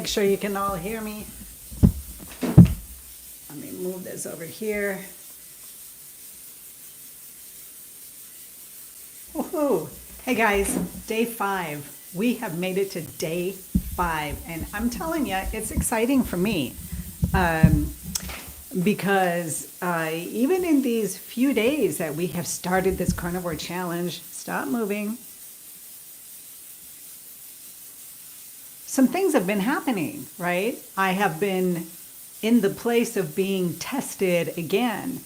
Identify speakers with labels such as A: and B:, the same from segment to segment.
A: sure you can all hear me. Let me move this over here. Woohoo! Hey guys, day 5. We have made it to day 5, and I'm telling you, it's exciting for me because even in these few days that we have started this carnivore challenge, stop moving. Some things have been happening, right? I have been in the place of being tested again.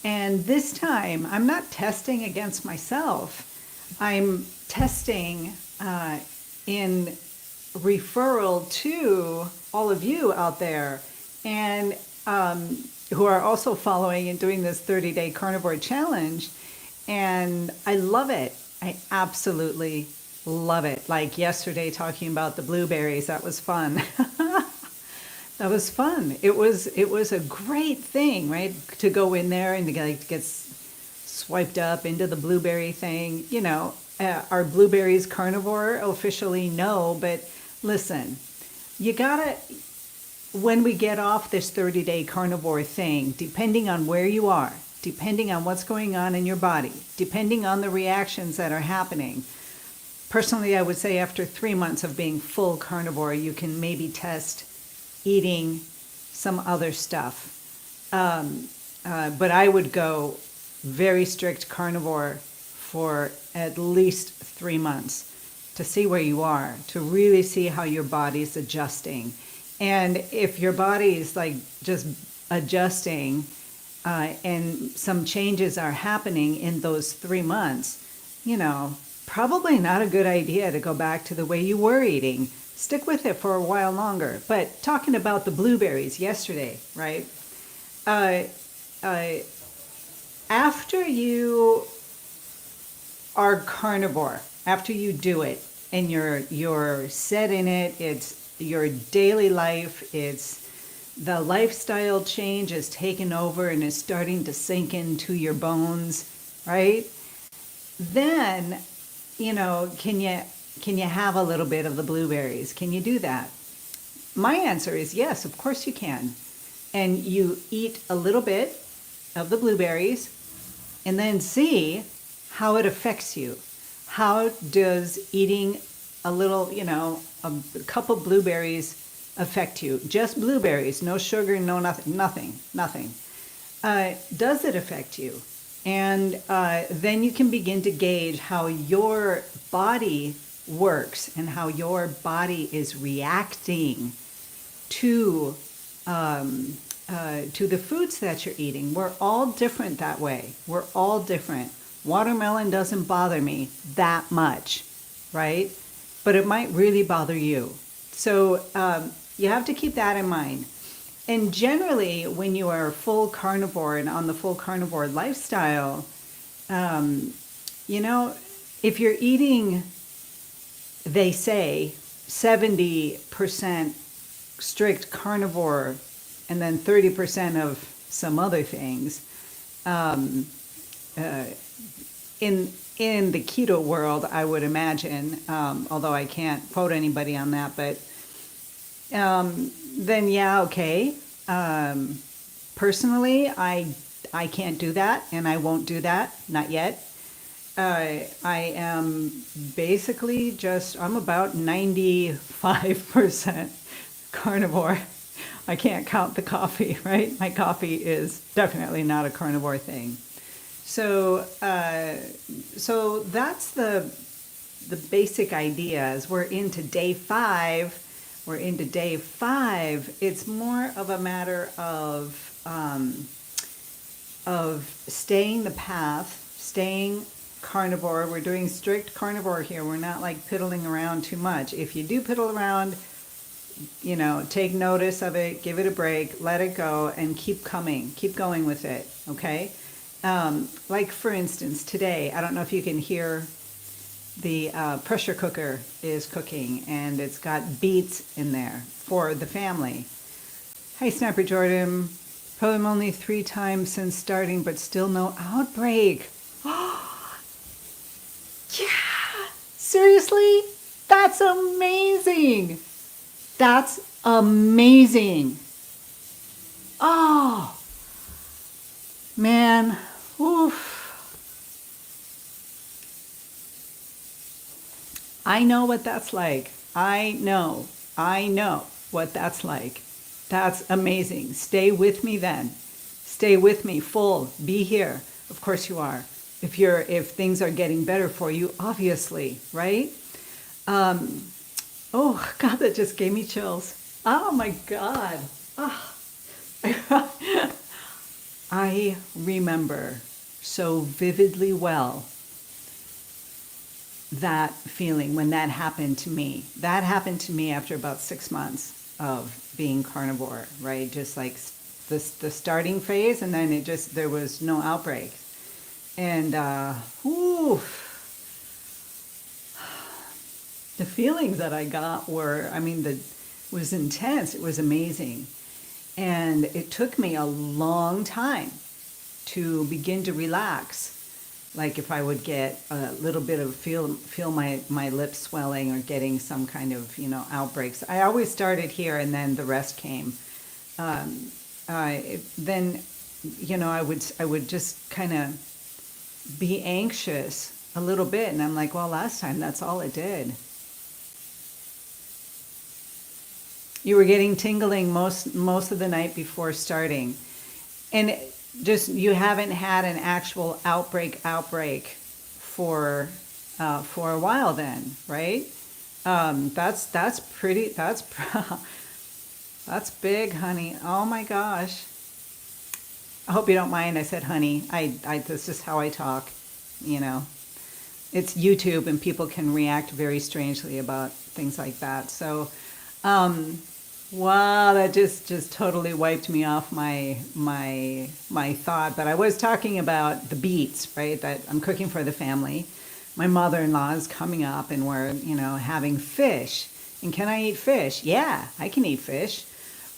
A: And this time, I'm not testing against myself. I'm testing in referral to all of you out there and who are also following and doing this 30-day carnivore challenge. And I love it. I absolutely love it. Like yesterday talking about the blueberries, that was fun. That was fun. It was a great thing, right? To go in there and to get swiped up into the blueberry thing. You know, are blueberries carnivore? Officially, no. But listen, you gotta, when we get off this 30-day carnivore thing, depending on where you are, depending on what's going on in your body, depending on the reactions that are happening, personally, I would say after 3 months of being full carnivore, you can maybe test eating some other stuff. But I would go very strict carnivore for at least 3 months to see where you are, to really see how your body's adjusting. And if your body is like just adjusting and some changes are happening in those 3 months, you know, probably not a good idea to go back to the way you were eating. Stick with it for a while longer. But talking about the blueberries yesterday, right? After you are carnivore, after you do it and you're set in it, it's your daily life, it's the lifestyle change is taken over and is starting to sink into your bones, right? Then, you know, can you have a little bit of the blueberries? Can you do that? My answer is yes, of course you can. And you eat a little bit of the blueberries and then see how it affects you. How does eating a little, you know, a cup of blueberries affect you? Just blueberries, no sugar, no nothing. Does it affect you? And then you can begin to gauge how your body works and how your body is reacting to the foods that you're eating. We're all different that way. We're all different. Watermelon doesn't bother me that much, right? But it might really bother you. So you have to keep that in mind. And generally, when you are full carnivore and on the full carnivore lifestyle, you know, if you're eating, they say, 70% strict carnivore and then 30% of some other things, in the keto world, I would imagine, although I can't quote anybody on that, but then yeah, okay. Personally, I can't do that, and I won't do that, not yet. I am basically I'm about 95% carnivore. I can't count the coffee, right? My coffee is definitely not a carnivore thing. So that's the basic idea. As we're into day 5, it's more of a matter of staying the path, staying carnivore. We're doing strict carnivore here. We're not like piddling around too much. If you do piddle around, you know, take notice of it, give it a break, let it go, and keep going with it, okay? Like for instance, today, I don't know if you can hear the pressure cooker is cooking, and it's got beets in there for the family. Hi, Snapper Jordan. Probably only 3 times since starting, but still no outbreak. Yeah! Seriously? That's amazing! That's amazing. Oh, man. Oof. I know what that's like. I know what that's like. That's amazing. Stay with me then. Stay with me, full. Be here. Of course you are. If things are getting better for you, obviously, right? Oh God, that just gave me chills. Oh my God. Oh. I remember so vividly well that feeling when that happened to me. That happened to me after about 6 months of being carnivore, right? Just like the starting phase, and then there was no outbreak. And whew, the feelings that I got were, it was intense. It was amazing. And it took me a long time to begin to relax. Like if I would get a little bit of feel my lips swelling or getting some kind of, outbreaks. I always started here and then the rest came. Then, I would just kind of be anxious a little bit. And I'm like, well, last time that's all it did. You were getting tingling most of the night before starting. And you haven't had an actual outbreak for a while then, right? That's pretty, that's big, honey. Oh my gosh. I hope you don't mind I said honey. This is how I talk, It's YouTube and people can react very strangely about things like that. So, wow, that just totally wiped me off my thought. But I was talking about the beets, right? That I'm cooking for the family. My mother-in-law is coming up, and we're having fish. And can I eat fish? Yeah, I can eat fish.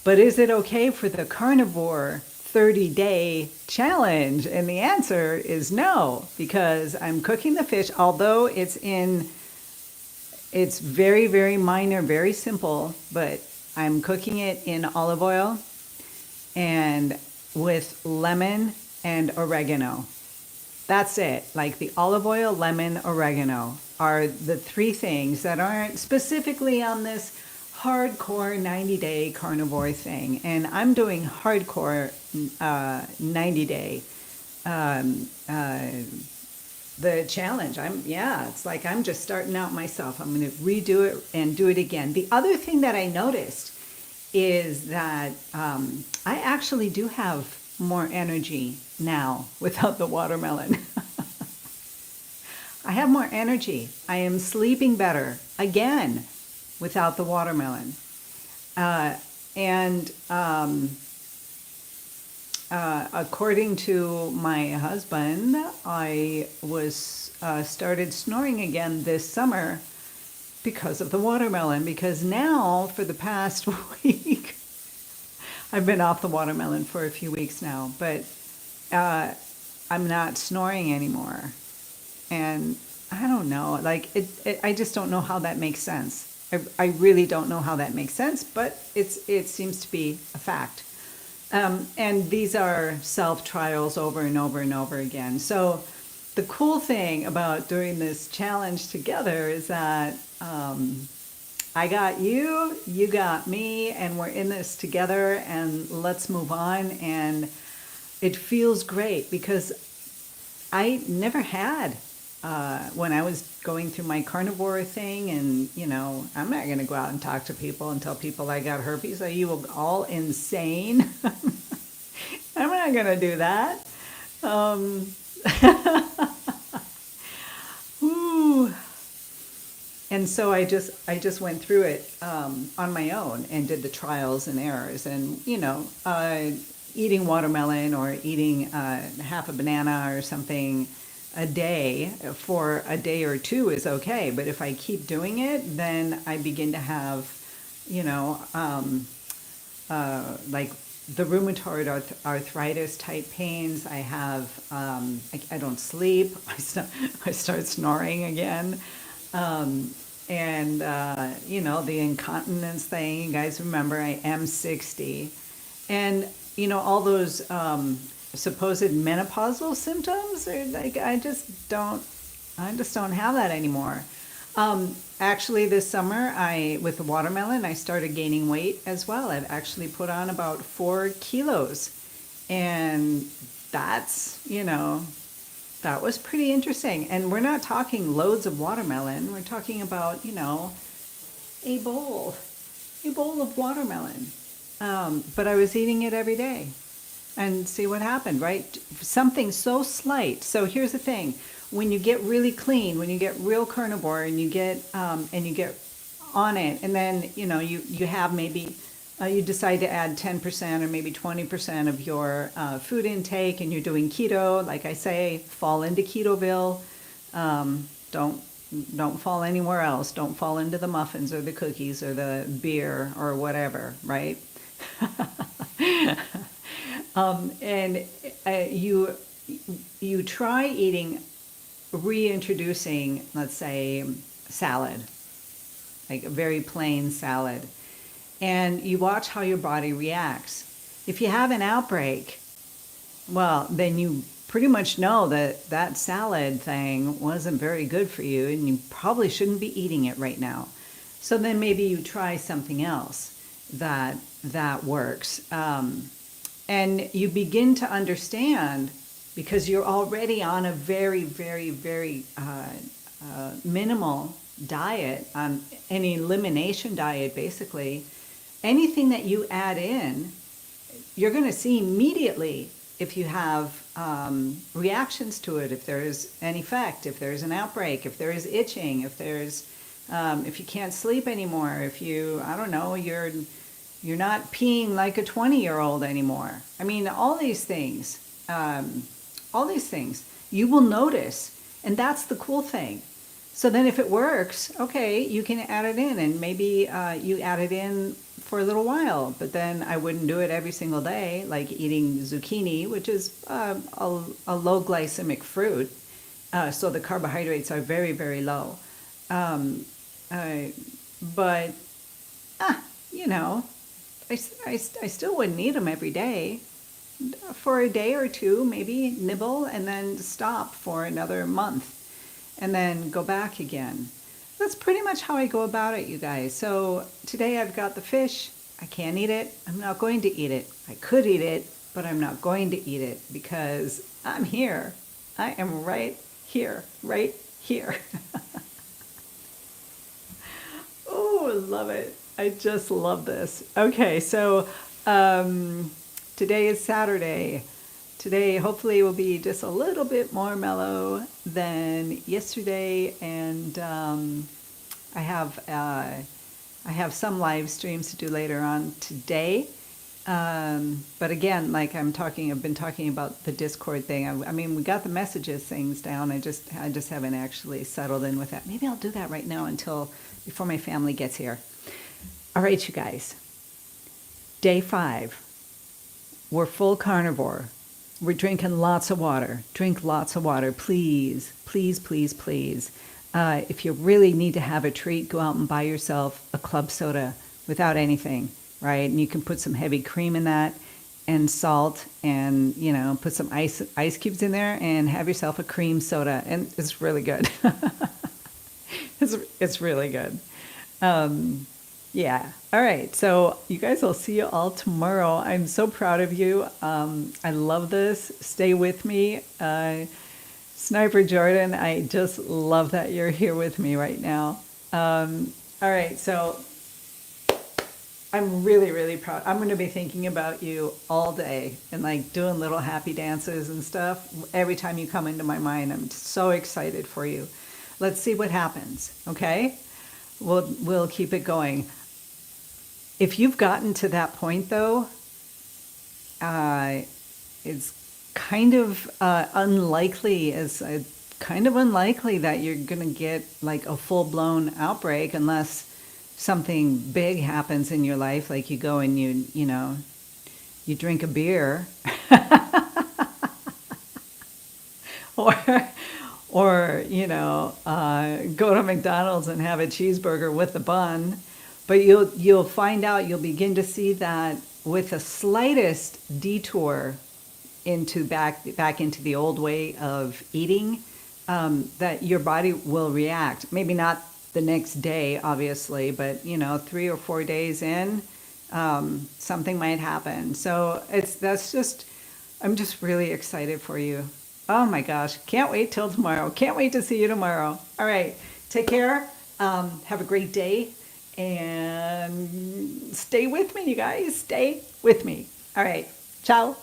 A: But is it okay for the carnivore 30-day challenge? And the answer is no, because I'm cooking the fish, although it's very, very minor, very simple, but I'm cooking it in olive oil and with lemon and oregano. That's it. Like the olive oil, lemon, oregano are the three things that aren't specifically on this hardcore 90-day carnivore thing. And I'm doing hardcore 90-day the challenge. It's like I'm just starting out myself. I'm going to redo it and do it again. The other thing that I noticed is that I actually do have more energy now without the watermelon. I have more energy. I am sleeping better again without the watermelon. According to my husband, I was started snoring again this summer because of the watermelon. Because now, for the past week, I've been off the watermelon for a few weeks now, but I'm not snoring anymore. And I don't know, like I just don't know how that makes sense. I really don't know how that makes sense, but it seems to be a fact. And these are self-trials over and over and over again. So the cool thing about doing this challenge together is that I got you, you got me, and we're in this together, and let's move on. And it feels great because I never had, when I was going through my carnivore thing, and, I'm not going to go out and talk to people and tell people I got herpes. Are you all insane? I'm not going to do that. Ooh. And so I just went through it on my own and did the trials and errors, and eating watermelon or eating half a banana or something a day for a day or two is okay. But if I keep doing it, then I begin to have, like the rheumatoid arthritis type pains. I have, I don't sleep. I start snoring again. And, the incontinence thing, you guys remember I am 60. And, all those supposed menopausal symptoms, are like, I just don't have that anymore. Actually, this summer, with the watermelon, I started gaining weight as well. I've actually put on about 4 kilos. And that was pretty interesting. And we're not talking loads of watermelon. We're talking about, a bowl, of watermelon. But I was eating it every day and see what happened, right? Something so slight. So here's the thing. When you get really clean, when you get real carnivore and you get on it, and then, you have maybe, you decide to add 10% or maybe 20% of your food intake, and you're doing keto, like I say, fall into Ketoville. Don't fall anywhere else. Don't fall into the muffins or the cookies or the beer or whatever, right? And you try reintroducing, let's say, salad, like a very plain salad, and you watch how your body reacts. If you have an outbreak, well, then you pretty much know that that salad thing wasn't very good for you, and you probably shouldn't be eating it right now. So then maybe you try something else that works. And you begin to understand, because you're already on a very, very, very minimal diet, on an elimination diet, basically. Anything that you add in, you're going to see immediately if you have reactions to it, if there's an effect, if there's an outbreak, if there is itching, if you can't sleep anymore, if I don't know, you're not peeing like a 20-year-old anymore. I mean, all these things you will notice, and that's the cool thing. So then if it works, okay, you can add it in, and maybe you add it in for a little while, but then I wouldn't do it every single day, like eating zucchini, which is a low glycemic fruit, so the carbohydrates are very, very low. But, I still wouldn't eat them every day. For a day or two, maybe nibble, and then stop for another month, and then go back again. That's pretty much how I go about it, you guys. So today I've got the fish. I can't eat it. I'm not going to eat it. I could eat it, but I'm not going to eat it because I'm here. I am right here, right here. Oh, I love it. I just love this. Okay, so today is Saturday. Today hopefully will be just a little bit more mellow than yesterday, and I have some live streams to do later on today. But again, like I've been talking about the Discord thing. I mean, we got the messages things down. I just haven't actually settled in with that. Maybe I'll do that right now before my family gets here. All right, you guys. Day 5. We're full carnivore. We're drinking lots of water. Drink lots of water, please, please, please, please. If you really need to have a treat, go out and buy yourself a club soda without anything, right? And you can put some heavy cream in that and salt, and put some ice cubes in there and have yourself a cream soda, and it's really good. It's really good. Yeah. All right. So you guys, I'll see you all tomorrow. I'm so proud of you. I love this. Stay with me. Sniper Jordan, I just love that you're here with me right now. All right. So I'm really, really proud. I'm going to be thinking about you all day and like doing little happy dances and stuff. Every time you come into my mind, I'm so excited for you. Let's see what happens. Okay. We'll keep it going. If you've gotten to that point, though, it's kind of unlikely that you're going to get like a full-blown outbreak unless something big happens in your life, like you go and you drink a beer, or or, go to McDonald's and have a cheeseburger with a bun. But you'll find out, you'll begin to see that with the slightest detour into back into the old way of eating, that your body will react. Maybe not the next day, obviously, but 3 or 4 days in, something might happen. So I'm just really excited for you. Oh my gosh, can't wait till tomorrow. Can't wait to see you tomorrow. All right, take care. Have a great day, and stay with me, you guys. Stay with me. All right, ciao.